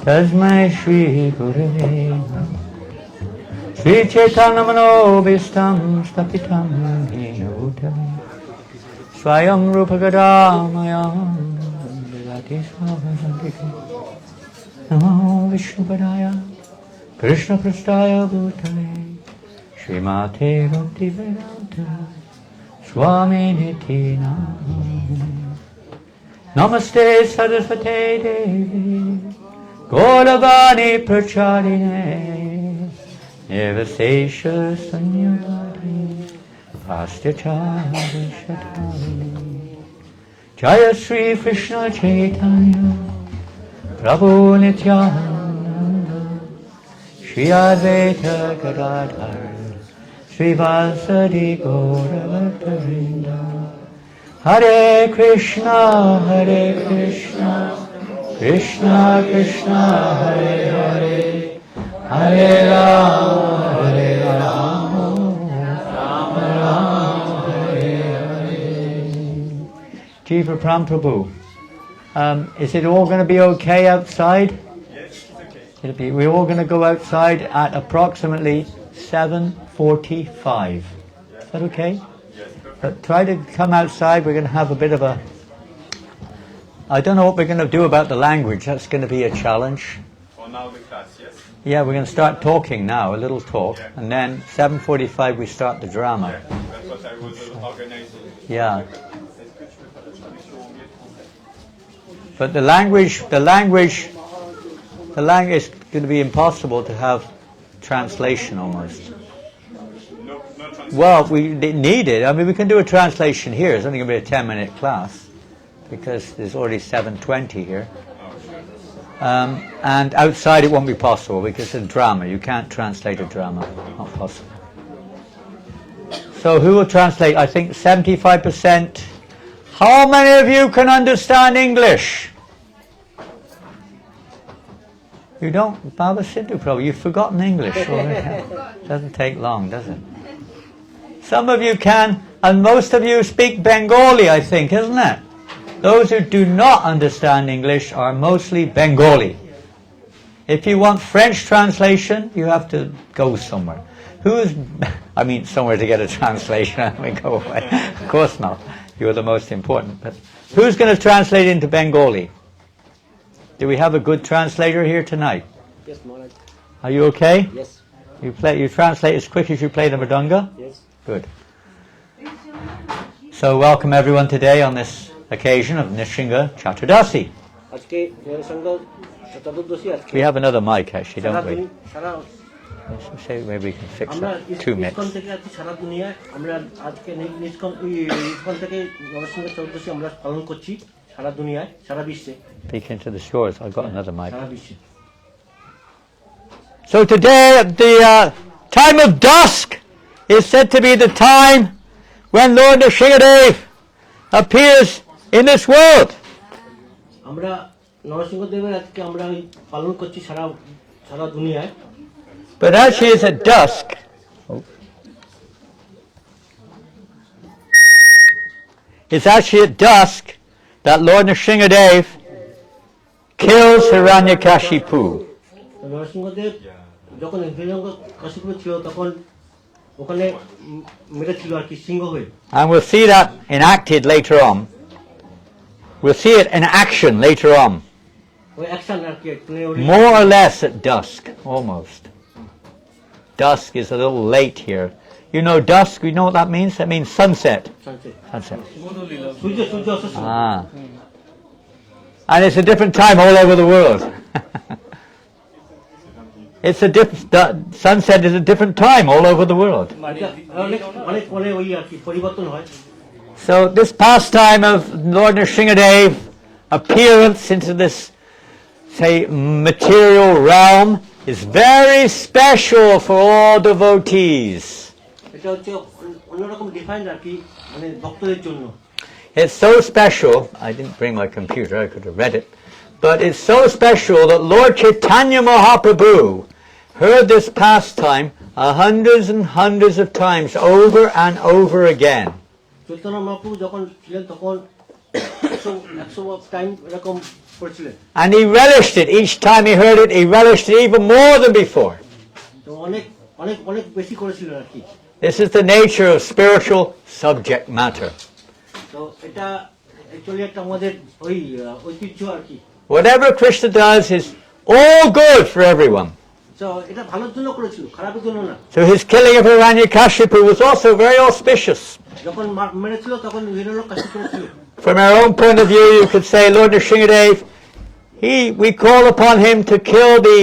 Tasmai Shri Gurave Shri Chaitanya Manobhistam Stapitam Yena Bhutale Swayam Rupa Gadamayam Vivati Svabhasantika Namo Vishnupadaya Krishna Prastaya Bhutale Srimate Bhakti Vedanta Swami Niti Namaste Sarasvate Devi Gauravani Pracharine Nirvasesha Sanyavadi Vastyachari Shatari Jaya Sri Krishna Chaitanya Prabhu Nityananda Shri Advaita Gadadhar Sri Vasadi Gauravatarinda Hare Krishna Krishna Krishna Hare Hare Hare Rama Rama Rama Hare Hare. Jiva Pram Prabhu, is it all going to be okay outside? Yes, it's okay. We're all going to go outside at approximately 7:45. Is that okay? Yes, perfect. But try to come outside. We're going to have a bit of a... I don't know what we're going to do about the language. That's going to be a challenge. For now, the class, yes? Yeah, we're going to start talking now, a little talk. Yeah. And then 7:45 we start the drama. Yeah, that's what I was organizing. Yeah. But the language is going to be impossible to have translation almost. No translation. Well, we need it. I mean, we can do a translation here. It's only going to be a 10-minute class because there's already 7:20 here. And outside it won't be possible because it's a drama. You can't translate a drama. Not possible. So who will translate? I think 75%. How many of you can understand English? You don't? Baba Sindhu Prabhu, you've forgotten English already. Doesn't take long, does it? Some of you can, and most of you speak Bengali, I think, isn't it? Those who do not understand English are mostly Bengali. If you want French translation, you have to go somewhere. Somewhere to get a translation, and we go away. Of course not. You're the most important. But who's going to translate into Bengali? Do we have a good translator here tonight? Yes, Maharaj. Are you okay? Yes. You translate as quick as you play the mridanga? Yes. Good. So welcome everyone today on this occasion of Nrsimha Caturdasi. We have another mic actually, don't we? Say maybe we can fix that. 2 minutes. Speak into the shores. I've got another mic. So today, at the time of dusk, is said to be the time when Lord Nrsimha appears in this world. But actually it's at dusk. It's actually at dusk that Lord Nrsimha kills Hiranyakashipu. And we'll see that enacted later on. We'll see it in action later on. More or less at dusk, almost. Dusk is a little late here. You know dusk, you know what that means? That means sunset. Sunset. Ah. And it's a different time all over the world. It's a sunset is a different time all over the world. So this pastime of Lord Nrsimha appearance into this, say, material realm is very special for all devotees. It's so special, I didn't bring my computer, I could have read it, but it's so special that Lord Chaitanya Mahaprabhu heard this pastime hundreds and hundreds of times, over and over again. Chaitanya Mahaprabhu যখন ছিলেন তখন 100 time এরকম করেছিলেন। And he relished it. Each time he heard it, he relished it even more than before. তো অনেক অনেক অনেক বেশি করেছিলেন আর কি। This is the nature of spiritual subject matter. তো এটা অ্যাকচুয়ালি একটা আমাদের ওই ঐতিহ্য আর কি। Whatever Krishna does is all good for everyone. তো এটা ভালোর জন্য করেছিল, খারাপের জন্য না। So his killing of Hiranyakashipu was also very auspicious. যখন মেরেছিল তখন হিরণ্যকশিপু করেছিল। From our own point of view, you could say Lord Nrsimhadev, we call upon him to kill the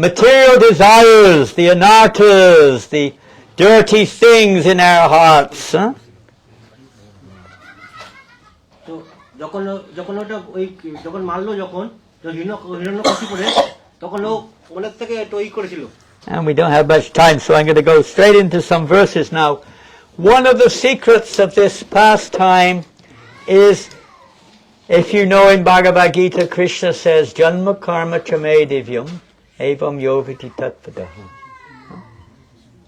material desires, the anarthas, the dirty things in our hearts. Huh? তো যখন ওটা ওই যখন মারলো যখন হিরণ্যকশিপুরে তখন ও অনেক থেকে একটা ওই করেছিল। And we don't have much time, so I'm going to go straight into some verses now. One of the secrets of this pastime is, if you know in Bhagavad Gita, Krishna says, Janma karma chame divyam, evam yoviti tatvadaha.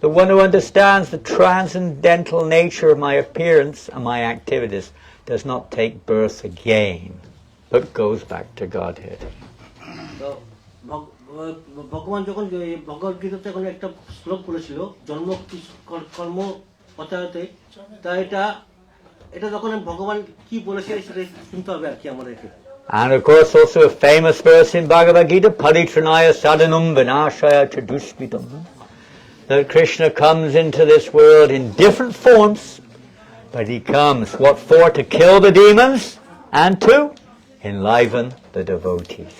The one who understands the transcendental nature of my appearance and my activities does not take birth again, but goes back to Godhead. তো ভগবান যখন ভগবদ গীতাতে এখন একটা শ্লোক বলেছিল জন্ম কর্ম কথাতে, তা এটা যখন ভগবান কি বলেছে সেটা শুনতে হবে আর কি আমাদেরকে। And of course also a famous verse in Bhagavad Gita, Paritranaya sadhanam vinashaya chadushmitam, that Krishna comes into this world in different forms, but he comes, what for? To kill the demons and to enliven the devotees.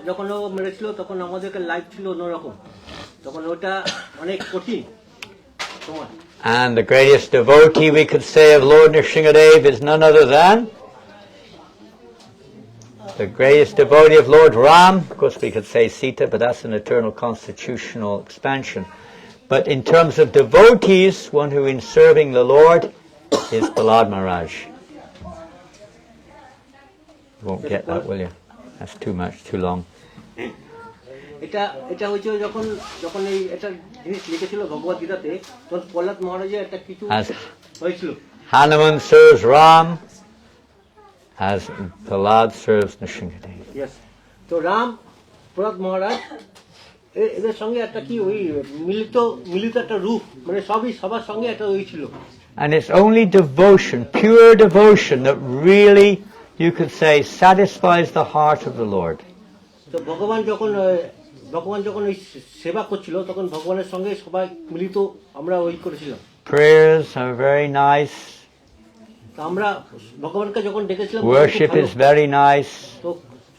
যখন ও মেরেছিল তখন আমাদেরকে life ছিল অন্যরকম, তখন ওটা অনেক কঠিন সময়। And the greatest devotee we could say of Lord Nrsimhadev is none other than the greatest devotee of Lord Ram. Of course we could say Sita, but that's an eternal constitutional expansion. But in terms of devotees, one who in serving the Lord is Prahlad Maharaj. You won't get that, will you? That's too much, too long. এটা হচ্ছে যখন এই এটা জিনিস লিখেছিল ভগবদ গীতাতে, তখন প্রহ্লাদ মহারাজের একটা কিছু হয়েছিল। Hanuman serves Ram as Prahlad serves Nrsimhadev. Yes. তো রাম প্রহ্লাদ মহারাজ এদের সঙ্গে একটা কি ওই মিলিত একটা রূপ, মানে সবার সঙ্গে একটা ওই ছিল। And it's only devotion, pure devotion, that really, you could say, satisfies the heart of the Lord. তো ভগবান যখন ওই সেবা করছিল তখন ভগবানের সঙ্গে সবাই মিলিত আমরা ওই করেছিলাম। Prayers are very nice. আমরা ভগবানকে যখন ডেকেছিলাম, Worship is very nice. তো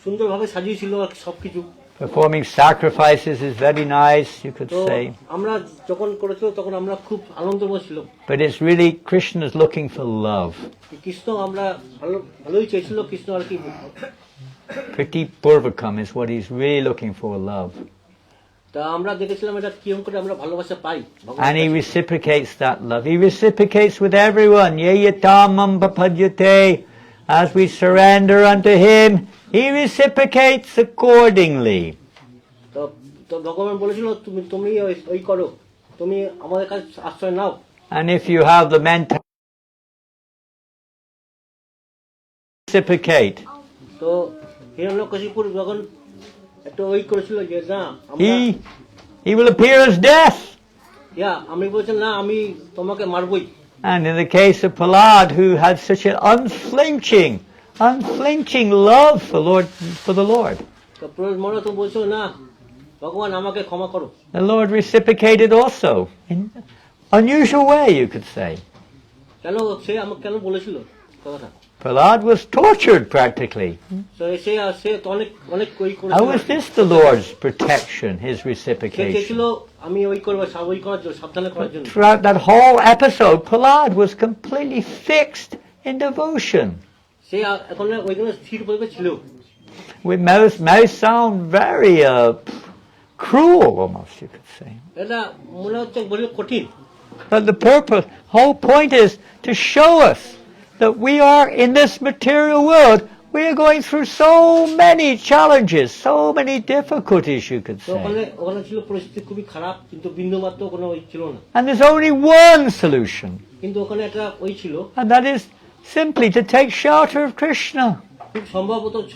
সুন্দরভাবে সাজিয়েছিল সবকিছু। Performing sacrifices is very nice, you could say. আমরা যখন করেছিল তখন আমরা খুব আনন্দময় ছিল। But it's really, Krishna is looking for love. Krishna আমরা ভালোই চেয়েছিল, কৃষ্ণ আর কি Priti Purvakam is what he's really looking for, love. তা আমরা দেখেছিলাম এটা কিরকম করে আমরা ভালোবাসা পাই। And he reciprocates that love. He reciprocates with everyone. Yeyatamam papadyate. As we surrender unto him, he reciprocates accordingly. তো ভগবান বলেছিল তুমি ওই করো, তুমি আমাদের কাছে আশ্রয় নাও। And if you have the mentality reciprocate, তো হিরণ্যকশিপুর যখন একটা ওই করেছিল যে না he will appear as death. আমি বলছি না আমি তোমাকে মারবই। And in the case of Prahlad, who had such an unflinching love for the Lord, তো প্রহ্লাদ মহারাজ তো বলছো না ভগবান আমাকে ক্ষমা করো। the Lord reciprocated also in unusual way, you could say. কেন সে আমাকে কেন বলেছিল কথাটা? Prahlad was tortured practically. How was this the Lord's protection, his reciprocation? Throughout that whole episode, Prahlad was completely fixed in devotion. It may sound very cruel, almost, you could say. But the whole point is to show us that we are in this material world We are going through so many challenges, so many difficulties, you could তো say. ওখানে ছিল পরিস্থিতি খুবই খারাপ, কিন্তু বিন্দুমাত্র কোনো ওই ছিল না। And there's only one solution, কিন্তু ওখানে একটা ওই ছিল, and that is simply to take shelter of Krishna. খুব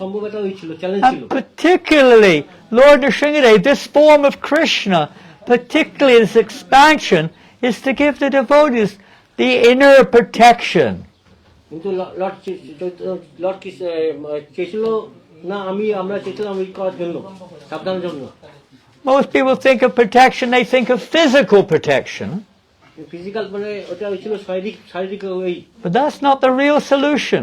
সম্ভব একটা ওই ছিল, চ্যালেঞ্জ ছিল। And particularly, Lord Nrsimha, this form of Krishna, particularly this expansion, is to give the devotees the inner protection. কিন্তু লর্ড চেয়েছিল না, আমরা চেয়েছিলাম ওই করার জন্য, সাবধানের জন্য। Most people think of protection, they think of physical protection. Physical মানে ওটা হয়েছিল শারীরিক ওই, But that's not the real solution.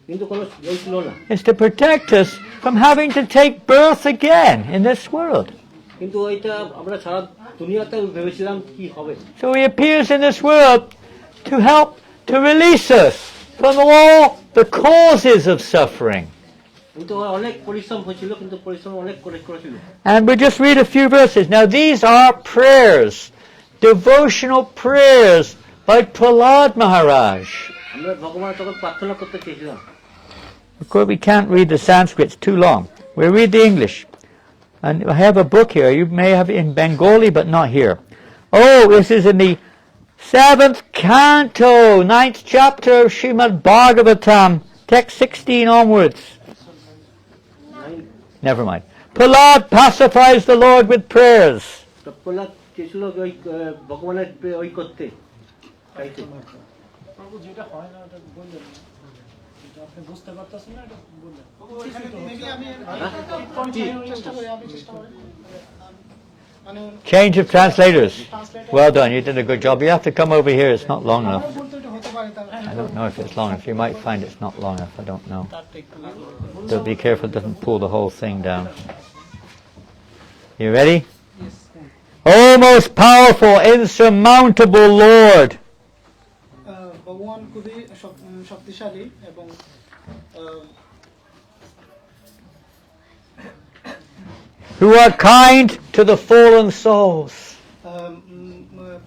কিন্তু কোনো ওই ছিল না। It's to protect us from having to take birth again in this world. কিন্তু ওইটা আমরা সারা দুনিয়াতে ভেবেছিলাম কি হবে। So he appears in this world to help to release us from all the causes of suffering. কিন্তু অনেক পরিশ্রম হয়েছিল, কিন্তু পরিশ্রম অনেক করেছিল। And we just read a few verses. Now these are prayers, devotional prayers by Prahlad Maharaj. আমরা ভগবানের তখন প্রার্থনা করতে চেয়েছিলাম। Of course, we can't read the Sanskrit, it's too long. We'll read the English. And I have a book here. You may have it in Bengali, but not here. Oh, this is in the 7th canto, 9th chapter of Srimad Bhagavatam, text 16 onwards. Never mind. Prahlad pacifies the Lord with prayers. Prahlad চেয়েছিল ওই ভগবানের ওই করতে, চাইতে। প্রভু যেটা হয় না ওটা বললেন, আপনি বুঝতে পারতেছেন না, এটা বললেন। Change of translators. Well done, you did a good job. You have to come over here, it's not long enough. I don't know if it's long enough. You might find it's not long enough, I don't know. So be careful it doesn't pull the whole thing down. You ready? Yes. Oh, most powerful, insurmountable Lord, ভগবান খুবই শক্তিশালী এবং who are kind to the fallen souls.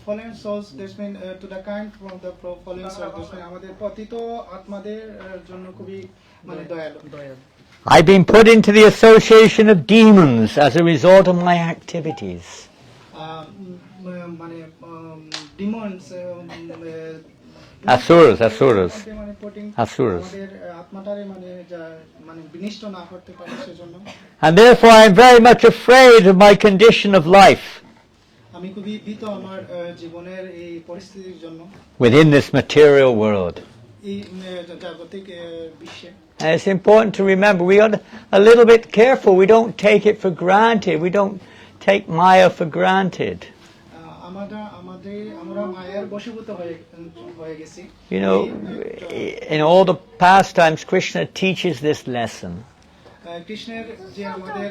fallen souls, this mean to the kind from the fallen souls, this mean আমাদের পতিত আত্মাদের জন্য খুবই মানে দয়ালু। I've been put into the association of demons as a result of my activities. মানে demons, Asuras. মানে putting Asuras. আমাদের আত্মাটারে মানে মানে বিনষ্ট না করতে পারে সেজন্য। And therefore I am very much afraid of my condition of life আমি খুবই ভীত আমার জীবনের এই পরিস্থিতির জন্য within this material world. এই জাগতিক বিশ্বে। And it's important to remember we are a little bit careful. We don't take it for granted. We don't take Maya for granted. আমরা মায়ার বশীভূত হয়ে গেছি। You know, in all the pastimes, Krishna teaches this lesson. কৃষ্ণের যে আমাদের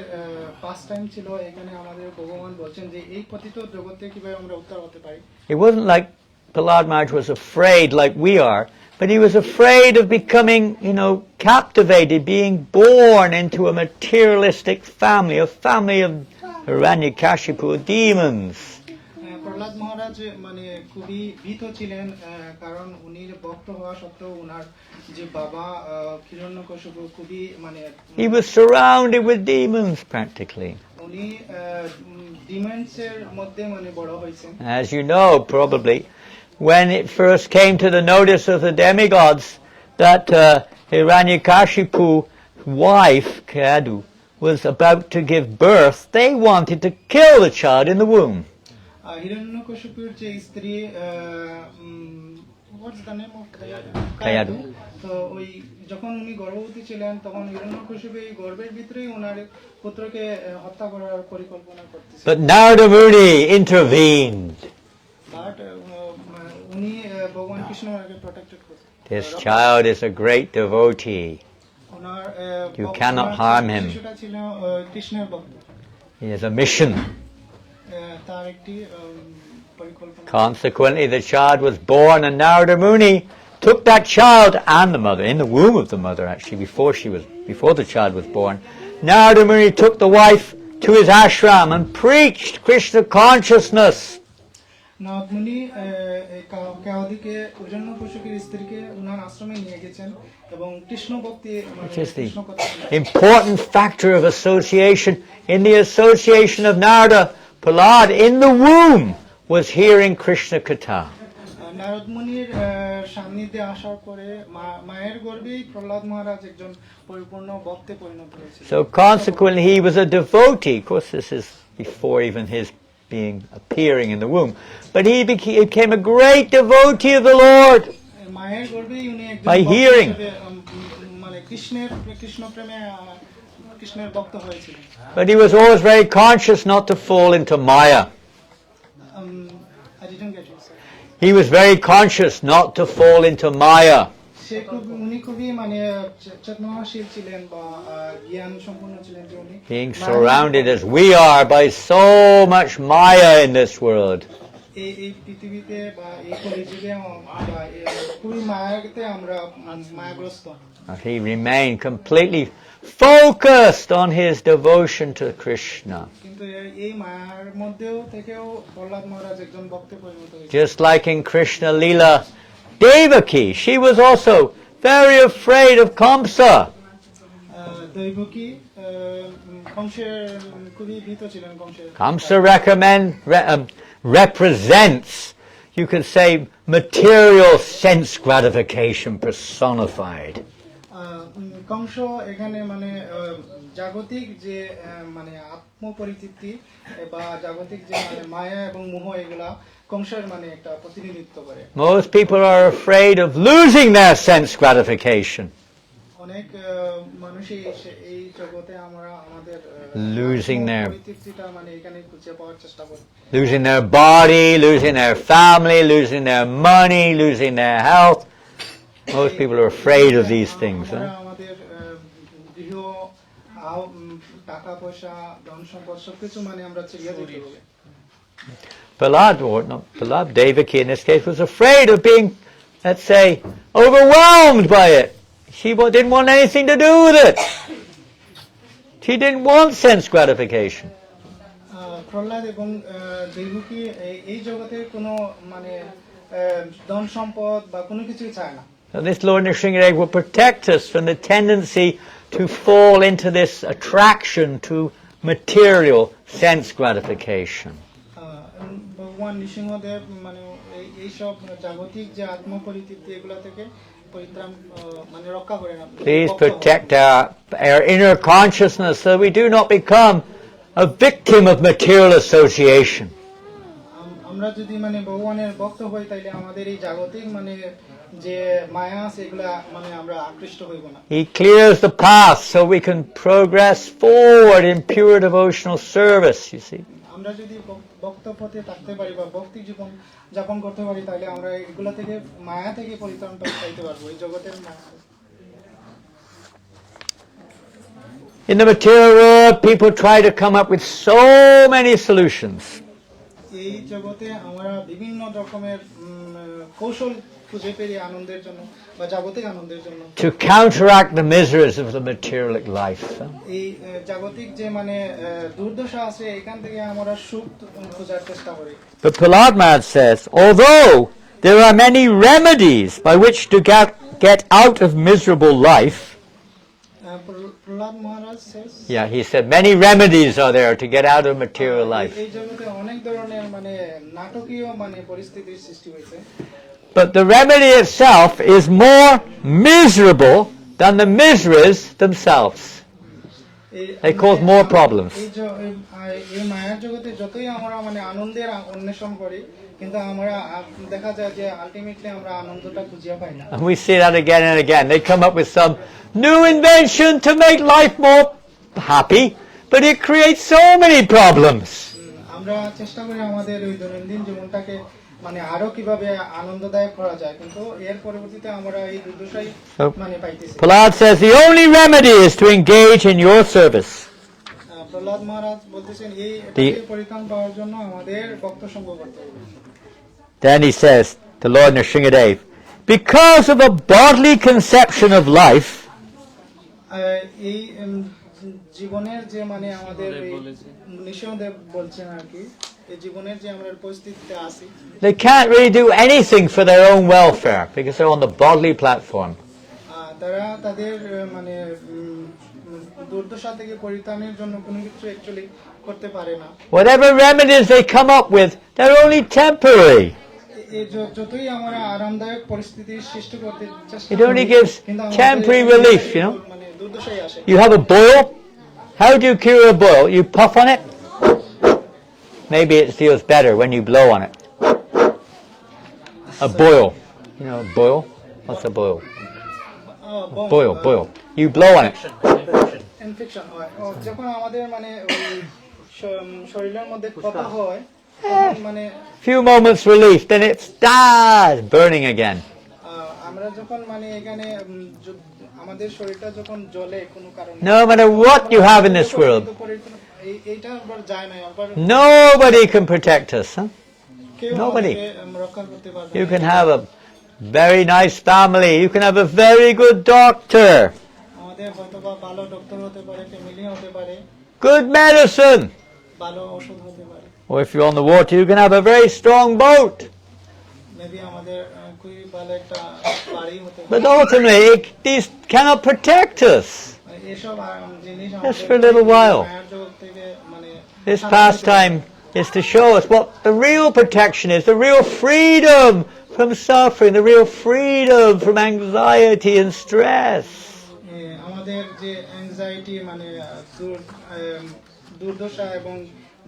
past time ছিল, এখানে আমাদের ভগবান বলছেন যে এই পতিত জগতে কিভাবে আমরা উদ্ধার হতে পারি। It wasn't like Prahlad Maharaj was afraid like we are, but he was afraid of becoming, captivated, being born into a materialistic family, a family of Hiranyakashipu, demons. Prahlad মহারাজ মানে খুবই ভীত ছিলেন, কারণ উনি ভক্ত হওয়া সত্ত্বেও উনার যে বাবা হিরণ্যকশিপু খুবই মানে He was surrounded with demons practically. উনি ডিমন্সের মধ্যে মানে বড় হয়েছেন। As you know, probably, when it first came to the notice of the demigods that Hiranyakashipu's wife, Kadu, was about to give birth, they wanted to kill the child in the womb. হিরণ্যকশিপুর যে স্ত্রী, what's the name of Kayadu. তো ওই যখন উনি গর্ভবতী ছিলেন তখন হিরণ্যকশিপু এই গর্ভের ভিতরেই ওনার পুত্রকে হত্যা করার পরিকল্পনা করতেছিলেন। But Narada Muni intervened. But উনি ভগবান কৃষ্ণকে প্রটেক্টেড করতেন। This child is a great devotee. Owner You cannot harm him. শিশুটা ছিল কৃষ্ণের ভক্ত। He has a mission. তার একটি পরিকল্পনা। Consequently, the child was born, and Narada Muni took that child and the mother, in the womb of the mother actually, before the child was born. Narada Muni took the wife to his ashram and preached Krishna consciousness. Narad Muni কেওয়াদিকে উজন্য কুশুকের স্ত্রীকে উনার আশ্রমে নিয়ে গেছেন এবং কৃষ্ণ ভক্তি Which is the important factor of association. In the association of Narada, Prahlad in the womb was hearing Krishna Katha. নারদমুনির সান্নিধ্যে আসার পরে মায়ের গর্ভেই প্রহ্লাদ মহারাজ একজন পরিপূর্ণ ভক্তে পরিণত হয়েছিল So consequently he was a devotee. Of course this is before even his appearing in the womb. But he became a great devotee of the Lord মায়ের গর্ভেই উনি একজন by ভক্ত hearing. হিসেবে, মানে কৃষ্ণ প্রেমে কৃষ্ণের ভক্ত হয়েছিলেন But he was always very conscious not to fall into Maya. I didn't get you, sir. He was very conscious not to fall into Maya. উনি খুবই মানে চেতনাশীল ছিলেন বা জ্ঞান সম্পন্ন ছিলেন যে উনি Being surrounded as we are by so much Maya in this world. এই পৃথিবীতে বা এই কলিযুগে খুবই মায়াতে আমরা মায়াগ্রস্ত But he remained completely focused on his devotion to Krishna. কিন্তু এই মায়ার মধ্যেও থেকেও প্রহ্লাদ মহারাজ একজন ভক্তে পরিণত হয়েছে Just like in Krishna Leela, Devaki, she was also very afraid of Kamsa. Devaki কংসের খুবই ভীত ছিলেন কংসের Kamsa represents, you could say, material sense gratification personified. Kansa এখানে মানে জাগতিক যে মানে আত্মপরিতৃপ্তি বা জাগতিক যে মানে মায়া এবং মোহ এগুলা কংসের মানে একটা প্রতিনিধিত্ব করে Most people are afraid of losing their sense gratification. অনেক মানুষই এই জগতে আমরা আমাদের Losing their- পরিতৃপ্তিটা মানে এখানে খুঁজে পাওয়ার চেষ্টা করি Losing their body, losing their family, losing their money, losing their health. Most people are afraid of these things. আমরা Huh? আমাদের গৃহ টাকা পয়সা ধন সম্পদ সবকিছু মানে আমরা ছেড়ে দিতে হবে Prahlad, or not Prahlad, Devaki in this case, was afraid of being, let's say, overwhelmed by it. She didn't want anything to do with it. She didn't want sense gratification. Prahlad এবং দেবকী এই জগতে কোনো মানে ধন সম্পদ বা কোনো কিছুই চায় না So this Lord Nrsimha will protect us from the tendency to fall into this attraction to material sense gratification. ভগবান নৃসিংহদেব মানে এইসব জাগতিক যে আত্মপরিতৃপ্তি এগুলা থেকে পরিত্রাণ মানে রক্ষা করেন আপনি Please protect our inner consciousness so we do not become a victim of material association. আমরা যদি মানে ভগবানের ভক্ত হই তাইলে আমাদের এই জাগতিক মানে যে মায়া আছে এগুলা মানে আমরা আকৃষ্ট হইব না He clears the path so we can progress forward in pure devotional service, you see. আমরা যদি ভক্ত পথে থাকতে পারি বা ভক্তি জীবন যাপন করতে পারি তাহলে আমরা এগুলা থেকে মায়া থেকে পরিত্রাণ পাইতে পারবো এই জগতের মায়া In the material world, people try to come up with so many solutions এই জগতে আমরা বিভিন্ন রকমের কৌশল খুঁজে পেরি আনন্দের জন্য বা জাগতিক আনন্দের জন্য to counteract the miseries of the material life. এই জাগতিক যে মানে দুর্দশা আছে এখান থেকে আমরা সুখ খোঁজার চেষ্টা করি But Prahlad Maharaj says, although there are many remedies by which to get out of miserable life, Prahlad Maharaj yeah, he said many remedies are there to get out of material life. এই জগতে অনেক ধরনের মানে নাটকীয় মানে পরিস্থিতির সৃষ্টি হয়েছে But the remedy itself is more miserable than the miseries themselves. They cause more problems. এই মায়ার জগতে যতই আমরা মানে আনন্দের অন্বেষণ করি কিন্তু আমরা দেখা যায় যে আলটিমেটলি আমরা আনন্দটা খুঁজে পাই না And we see that again and again. They come up with some new invention to make life more happy, but it creates so many problems. আমরা চেষ্টা করি আমাদের ওই দৈনন্দিন জীবনটাকে মানে আরো কিভাবে আনন্দদায়ক করা যায় কিন্তু এর পরবর্তীতে আমরা এই দুর্দশাই মানে পাইতেছি Prahlad says the only remedy is to engage in your service. Prahlad মহারাজ বলতেছেন এই এটাকে পরিত্রাণ পাওয়ার জন্য আমাদের ভক্ত সঙ্গ করতে হবে Then he says to Lord Nrsimha, because of a bodily conception of life, এই জীবনের যে মানে আমাদের নৃসিংহদেব বলছেন আর কি এই জীবনের যে আমরা পরিস্থিতিতে আছি, they can't really do anything for their own welfare because they're on the bodily platform. তারা তাদের মানে দুর্দশা থেকে পরিত্রাণের জন্য কোনো কিছু অ্যাকচুয়ালি করতে পারে না। Whatever remedies they come up with, they're only temporary. যতই আমরা আরামদায়ক পরিস্থিতির সৃষ্টি করতে চেষ্টা It only করি, gives কিন্তু আমাদের temporary relief, you know. মানে দুর্দশাই আসে। You have a boil. How do you cure a boil? You puff on it. Maybe it feels better when you blow on it. A boil. You know, a boil? What's a boil? Boil. You blow on it. Infection হয় যখন আমাদের মানে শরীরের মধ্যে ক্ষত হয়, মানে Few moments relief, then it starts burning again. আমরা যখন মানে এখানে আমাদের শরীরটা যখন জ্বলে কোনো কারণে, No matter what you have in this world, এইটা আবার যায় না, আবার nobody can protect us. Huh? কেউ Nobody. আমাদেরকে রক্ষা করতে পারবে You না। can have a very nice family. You can have a very good doctor. আমাদের হয়তো বা ভালো ডক্টর হতে পারে, ফ্যামিলি হতে পারে, Good medicine. ভালো ওষুধ হতে পারে, Or if you're on the water, you can have a very strong boat. Maybe আমাদের খুবই ভালো একটা বাড়ি হতে পারে। But ultimately, these cannot protect us. এসব জিনিস Just for a little while. মায়ের জগৎ থেকে মানে This pastime is to show us what the real protection is, the real freedom from suffering, the real freedom from anxiety and stress. আমাদের যে anxiety মানে দুর্দশা এবং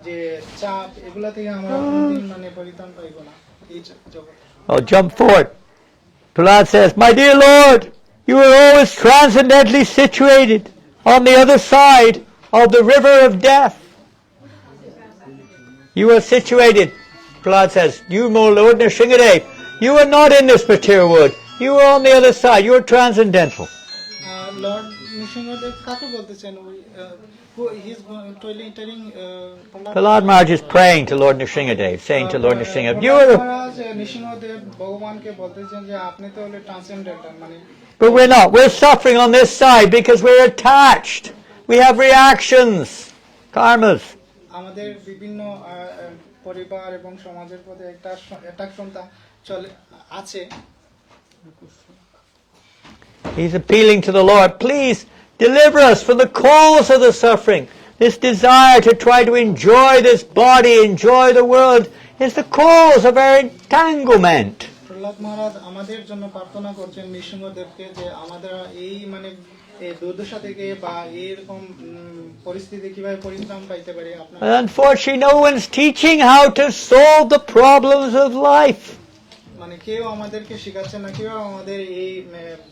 যে চাপ, এগুলা থেকে আমরা কোনদিন মানে পরিত্রাণ পাইব না এই জগৎ। Oh, jump forward. Prahlad says, "My dear Lord, you are always transcendently situated on the other side of the river of death. You are situated," Prahlad says, "you, my Lord Nrsimhadev, you are not in this material world. You are on the other side. You are transcendental." Lord Nrisinghadev কাকে বলতেছেন? Prahlad Maharaj is praying to Lord Nrsimhadev, saying to Lord Nrsimhadev, "You are the..." Nrisinghadev ভগবানকে বলতেছেন যে আপনি তো হলে transcendental, মানে But we're not. We're suffering on this side because we're attached. We have reactions, karmas. আমাদের বিভিন্ন পরিবার এবং সমাজের প্রতি একটা অ্যাট্রাকশনটা চলে আছে। He's appealing to the Lord, please deliver us from the cause of the suffering. This desire to try to enjoy this body, enjoy the world, is the cause of our entanglement. Prahlad মহারাজ আমাদের জন্য প্রার্থনা করছেন নৃসিংহদেবকে যে আমাদের এই মানে এই দুর্দশা থেকে বা এরকম পরিস্থিতি কিভাবে পরিত্রাণ পাইতে পারি। আপনার Unfortunately, no one's teaching how to solve the problems of life. মানে কেউ আমাদেরকে শেখাচ্ছে না কিভাবে আমাদের এই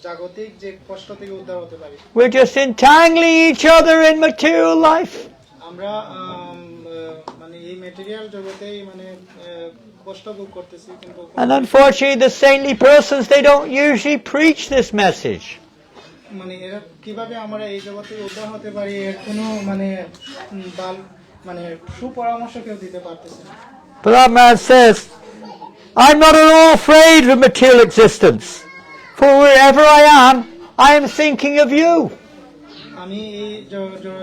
জাগতিক যে কষ্ট থেকে উদ্ধার হতে পারি। We're just entangling each other in material life. আমরা মানে এই ম্যাটেরিয়াল জগতেই মানে কষ্ট ভোগ করতেছি, কিন্তু And unfortunately, the saintly persons, they don't usually preach this message. মানে এরা কিভাবে আমরা এই জগতে উদ্ধার হতে পারি এর কোনো মানে মানে সুপরামর্শ কেউ দিতে পারতেছে না। Prahlad Maharaj says, "I'm not at all afraid of material existence, for wherever I am thinking of you." আমি এই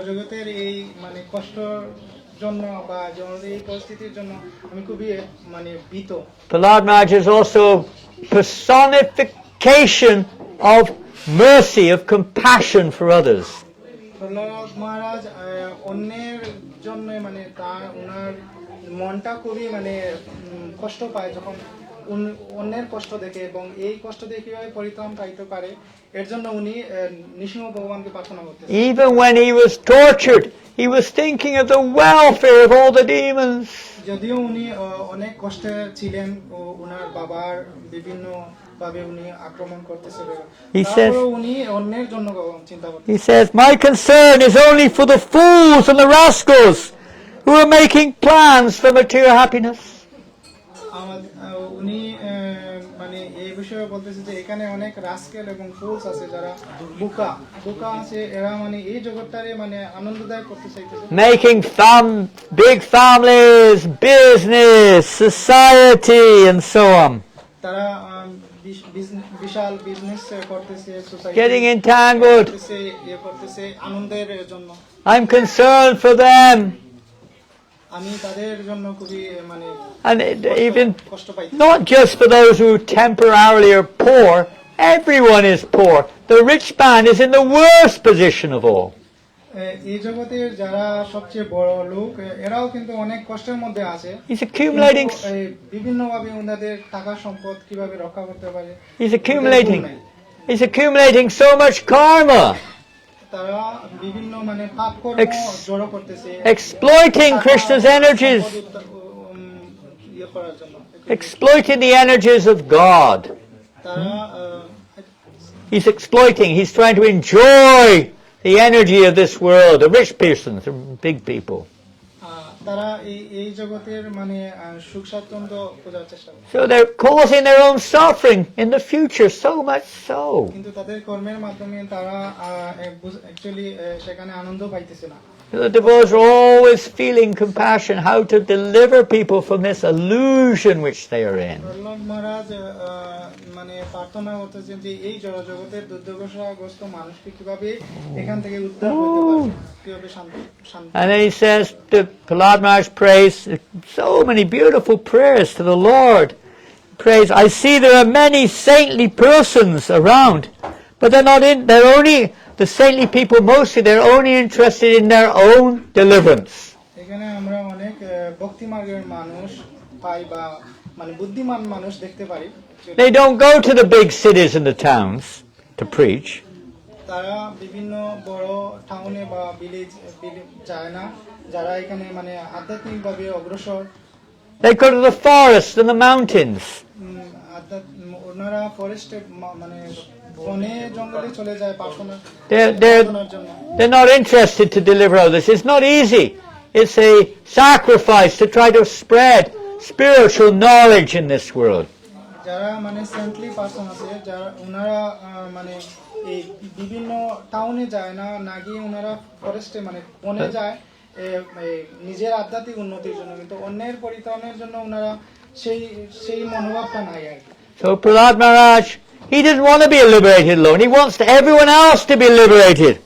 জগতের এই মানে কষ্টর জন্য বা এই পরিস্থিতির জন্য আমি খুবই মানে ভীত। Prahlad Maharaj is also personification of mercy, of compassion for others. Prahlad মহারাজ অন্যের জন্য মানে ওনার মনটা খুবই মানে কষ্ট পায় যখন অন্যের কষ্ট দেখে, এবং এই কষ্ট দেখে কিভাবে পরিত্রাণ পাইতে পারে এর জন্য উনি নৃসিংহ ভগবানকে প্রার্থনা করতেন। Even when he was tortured, he was thinking of the welfare of all the demons. যদিও উনি অনেক কষ্টে ছিলেন, ওনার বাবার বিভিন্ন ভাবে উনি আক্রমণ করতেছিলেন, তারপরেও উনি অন্যের জন্য চিন্তা করতেন। He says, "My concern is only for the fools and the rascals who are making plans for material happiness." উনি মানে এই বিষয়ে বলতেছে যে এখানে অনেক রাস্কেল এবং ফুলস আছে যারা বোকা আছে, এরা মানে এই জগৎটারে মানে আনন্দদায়ক করতে চাইতেছে, Making big families, business, society, and so on. তারা বিশাল বিজনেস করতেছে, সোসাইটি Getting entangled. করতেছে আনন্দের জন্য। I'm concerned for them. আমি তাদের জন্য খুবই মানে And even কষ্ট পাই। not just for those who temporarily are poor, everyone is poor. The rich man is in the worst position of all. এই জগতের যারা সবচেয়ে বড় লোক এরাও কিন্তু অনেক কষ্টের মধ্যে আছে। He's accumulating. বিভিন্ন ভাবে ওনাদের টাকা সম্পদ কিভাবে রক্ষা করতে পারে। He's accumulating so much karma. তারা বিভিন্ন মানে পাপ কর্ম জড়ো করতেছে। Exploiting Krishna's energies. Exploiting the energies of God. He's exploiting. He's trying to enjoy the energy of this world, the rich persons, the big people. So they're causing their own suffering in the future, so much so. The devotees are always feeling compassion, how to deliver people from this illusion which they are in. And then he says, Prahlad Maharaj prays so many beautiful prayers to the Lord. Prays, I see there are many saintly persons around, but they're only the saintly people, mostly they're only interested in their own deliverance. They don't go to the big cities and the towns to preach. They go to the forests and the mountains. They're not interested to deliver others. It's not easy. It's a sacrifice to try to spread spiritual knowledge in this world. So Prahlad Maharaj, he doesn't want to be liberated alone. He wants everyone else to be liberated.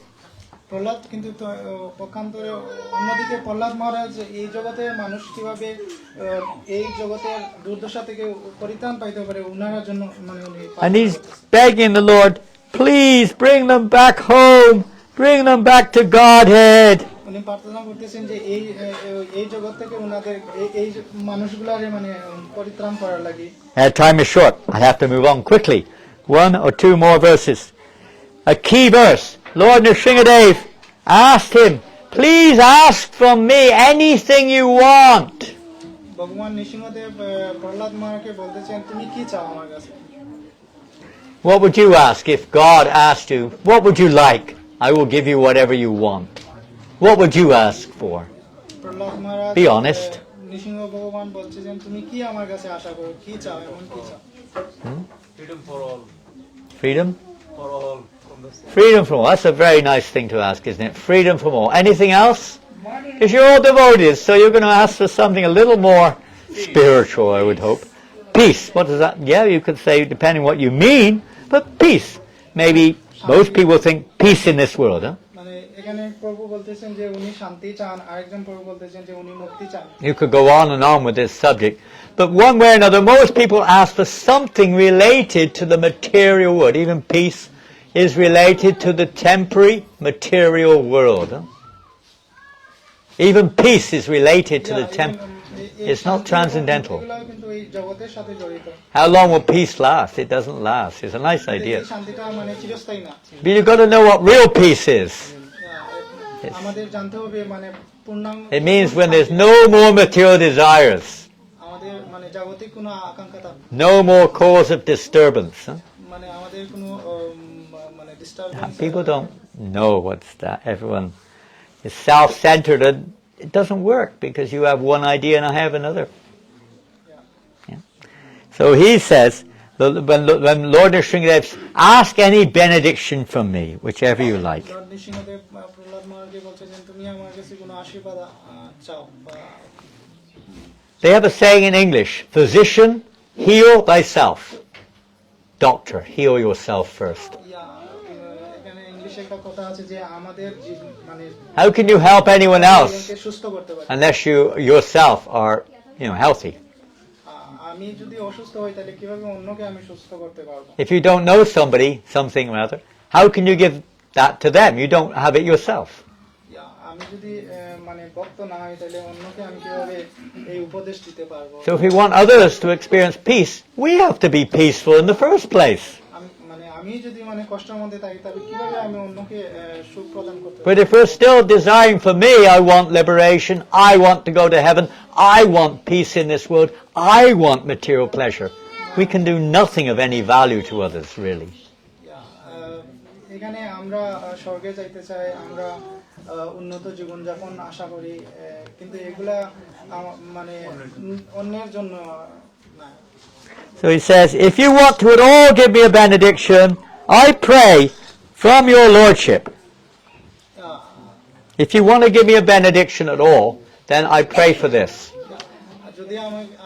And he's begging the Lord, please bring them back home, bring them back to Godhead. Time is short. I have to move on quickly. One or two more verses. A key verse. Lord Nrsimha asked him, please ask from me anything you want. What would you ask if God asked you, what would you like? I will give you whatever you want. What would you ask for? Be honest. Freedom for all. Freedom? For all. Freedom from all. That's a very nice thing to ask, isn't it? Freedom from all. Anything else? Because you're all devoted, so you're going to ask for something a little more spiritual, I would hope. Peace. What does that? Yeah, you could say, depending what you mean, but peace. Maybe most people think peace in this world, huh? You could go on and on with this subject. But one way or another, most people ask for something related to the material world. Even peace is related to the temporary material world. Huh? Even peace is related to the temporary. It's not transcendental. How long will peace last? It doesn't last. It's a nice idea. But you've got to know what real peace is. It means when there's no more material desires. No more cause of disturbance. Huh? People don't know what's that. Everyone is self-centered, and it doesn't work because you have one idea and I have another. Yeah. So he says, when Lord Nrsimha ask any benediction from me, whichever you like. They have a saying in English, physician, heal thyself. Doctor, heal yourself first. ইংলিশে একটা কথা আছে যে আমাদের মানে How can you help anyone else জীবনকে সুস্থ করতে পারি। unless you yourself are, healthy? আমি যদি অসুস্থ হই তাহলে কিভাবে অন্যকে আমি সুস্থ করতে পারবো? If you don't know somebody, something or other, how can you give that to them? You don't have it yourself. আমি যদি মানে ভক্ত না হই তাহলে অন্যকে আমি কিভাবে এই উপদেশ দিতে পারবো? So if we want others to experience peace, we have to be peaceful in the first place. আমি যদি মানে কষ্টের মধ্যে থাকি তাহলে কিভাবে আমি অন্যকে সুখ প্রদান করতে পারবো? But if we're still desiring for me, I want liberation, I want to go to heaven, I want peace in this world, I want material pleasure, we can do nothing of any value to others, really. এখানে আমরা স্বর্গে যাইতে চাই, আমরা উন্নত জীবনযাপন আশা করি, কিন্তু এগুলা মানে অন্যের জন্য না। So he says, if you want to at all give me a benediction, I pray from your lordship. If you want to give me a benediction at all, then I pray for this. যদি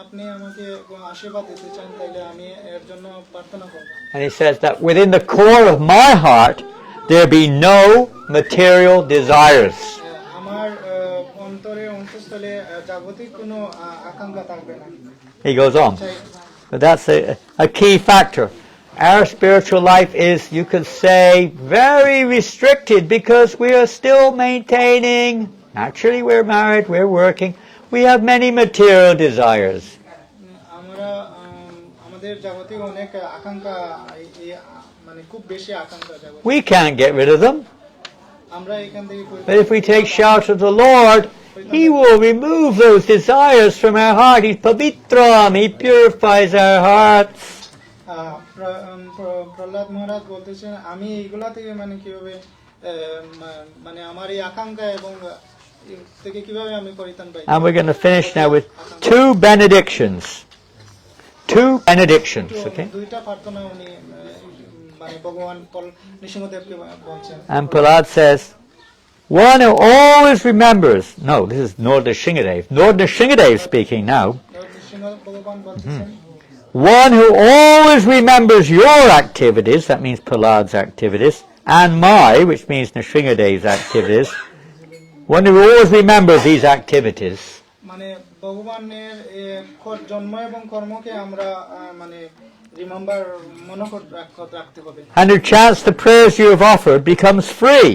আপনি আমাকে আশীর্বাদ দিতে চান তাহলে আমি এর জন্য প্রার্থনা করব। And he says that within the core of my heart, there be no material desires. আমার অন্তরে অন্তঃস্থলে জাগতিক কোনো আকাঙ্ক্ষা থাকবে না। He goes on. But that's a key factor. Our spiritual life is, you could say, very restricted because we are still maintaining, naturally we're married, we're working, we have many material desires. আমরা আমাদের জাগতিক অনেক আকাঙ্ক্ষা মানে খুব বেশি আকাঙ্ক্ষা জাগতিক। We can't get rid of them. আমরা এখান থেকে But if we take shelter of the Lord, He will remove those desires from our heart. He's pavitram, He purifies our hearts. Prahlad মহারাজ বলতেছেন আমি এগুলা থেকে মানে কিভাবে মানে আমার এই আকাঙ্ক্ষা এবং থেকে কিভাবে আমি পরিত্রাণ পাই। And we're going to finish now with two benedictions. Two benedictions, okay? দুইটা প্রার্থনা উনি মানে ভগবান নৃসিংহদেবকে বলছেন। And Prahlad says, one who always remembers, no, this is Nrsimha. Nrsimha speaking now. Narasimha ভগবান বলতেছেন One who always remembers your activities, that means Prahlad's activities, and my, which means Nrsimha's activities, one who always remembers these activities, মানে ভগবানের জন্ম এবং কর্মকে আমরা মানে remember মনে রাখতে হবে। and who chants the prayers you have offered, becomes free,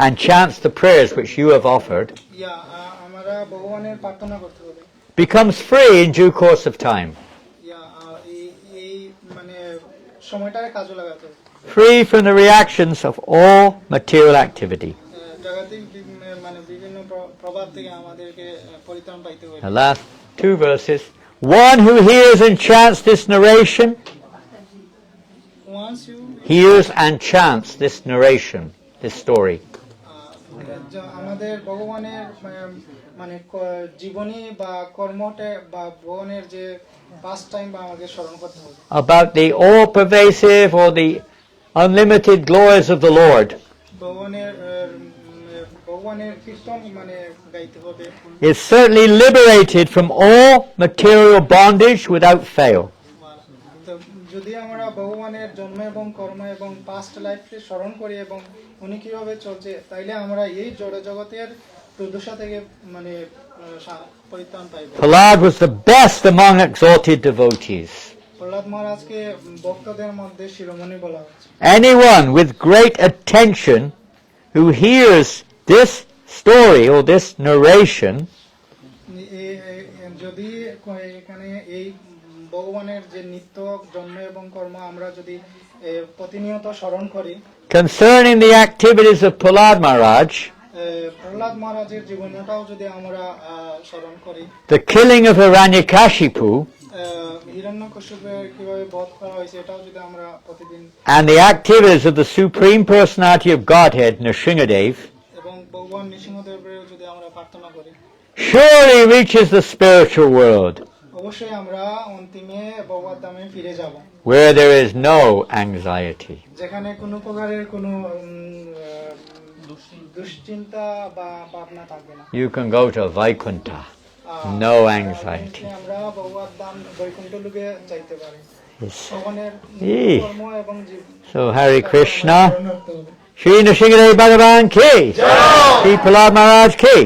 and chants the prayers which you have offered, আমরা ভগবানের প্রার্থনা করতে হবে, becomes free in due course of time, এই মানে সময়টাকে কাজে লাগাতে হবে, free from the reactions of all material activity. জাগতিক মানে বিভিন্ন প্রভাব থেকে আমাদেরকে পরিত্রাণ পাইতে হবে। The last two verses. One who hears and chants this narration, Once you hears and chants this narration, this story, আমাদের ভগবানের মানে জীবনী বা কর্মটা বা ভগবানের যে পাস্ট টাইম বা আমাদের স্মরণ করতে হবে about the all-pervasive or the unlimited glories of the Lord, ভগবানের কীর্তন মানে গাইতে হবে, is certainly liberated from all material bondage without fail. তো যদি আমরা ভগবানের জন্ম এবং কর্ম এবং পাস্ট লাইফকে স্মরণ করি এবং উনি কিভাবে চলছে তাইলে আমরা এই জড় জগতের দুর্দশা থেকে মানে পরিত্রাণ পাইব। Prahlad was the best among exalted devotees. Prahlad মহারাজকে ভক্তদের মধ্যে শিরোমণি বলা হচ্ছে। Anyone with great attention who hears this story or this narration যদি এখানে এই ভগবানের যে নিত্য জন্ম এবং কর্ম আমরা যদি প্রতিনিয়ত স্মরণ করি, concerning the activities of Prahlad Maharaj, Prahlad মহারাজের জীবনটাও যদি আমরা স্মরণ করি, the killing of Hiranyakashipu, হিরণ্যকশিপুর কিভাবে বধ করা হয়েছে এটাও যদি আমরা প্রতিদিন, and the activities of the Supreme Personality of Godhead, Nrsimhadev, এবং ভগবান নৃসিংহদেবের যদি আমরা প্রার্থনা করি, surely reaches the spiritual world, অবশ্যই আমরা অন্তিমে ভগবত ধামে ফিরে যাব, where there is no anxiety. যেখানে কোনো প্রকারের কোনো দুশ্চিন্তা বা ভাবনা থাকবে না। You can go to Vaikuntha, no anxiety. আমরা ভগবত ধাম বৈকুণ্ঠ লোকে যাইতে পারি। Yes. ভগবানের এই। কর্ম এবং জীবন So Hare Krishna. শরণার্থী হবে। Shri Nrsimha Bhagavan ki. Shri Prahlad Maharaj ki.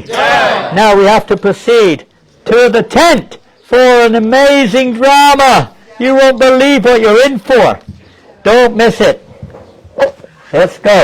Now we have to proceed to the tent for an amazing drama. You won't believe what you're in for. Don't miss it. Let's go.